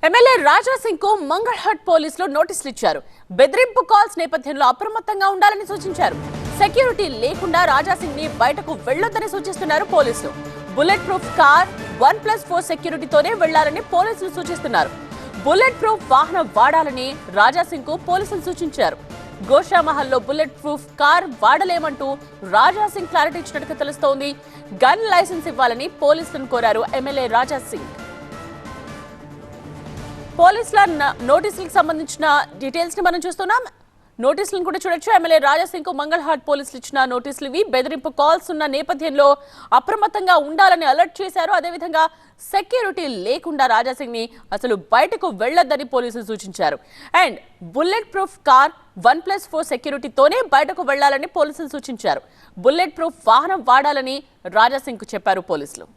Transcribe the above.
MLA Raja Singh కు మంగళహట్ పోలీసులు నోటీసులు ఇచ్చారు. బెదిరింపు కాల్స్ నేపథ్యంలో అప్రమత్తంగా ఉండాలని సూచించారు. సెక్యూరిటీ లేకుండా రాజా సింగ్ ని బయటకు వెళ్లొద్దని సూచిస్తున్నారు పోలీసులు. బుల్లెట్ ప్రూఫ్ కార్ 1+4 సెక్యూరిటీతోనే వెళ్లాలని పోలీసులు సూచిస్తున్నారు. బుల్లెట్ ప్రూఫ్ వాహనం వాడాలని రాజా సింగ్ కు పోలీసులు సూచించారు. గోషామహల్లో bullet proof car వాడలేమంటూ Raja Singh clarity ఇచ్చినట్టుగా తెలుస్తోంది. గన్ లైసెన్స్ ఇవ్వాలని పోలీసులను కోరారు ఎమ్మెల్యే రాజా సింగ్. పోలీసుల నోటీసులకు సంబంధించిన డీటెయిల్స్ ని మనం చూస్తున్నాం. నోటీసులను కూడా చూడొచ్చు. ఎమ్మెల్యే రాజా సింగ్ కు మంగళహాట్ పోలీసులు ఇచ్చిన నోటీసులు ఇవి. బెదిరింపు కాల్స్ ఉన్న నేపథ్యంలో అప్రమత్తంగా ఉండాలని అలర్ట్ చేశారు. అదేవిధంగా సెక్యూరిటీ లేకుండా రాజా సింగ్ ని అసలు బయటకు వెళ్లొద్దని పోలీసులు సూచించారు. అండ్ బుల్లెట్ ప్రూఫ్ కార్ 1+4 సెక్యూరిటీతోనే బయటకు వెళ్లాలని పోలీసులు సూచించారు. బుల్లెట్ ప్రూఫ్ వాహనం వాడాలని రాజా సింగ్ కు చెప్పారు పోలీసులు.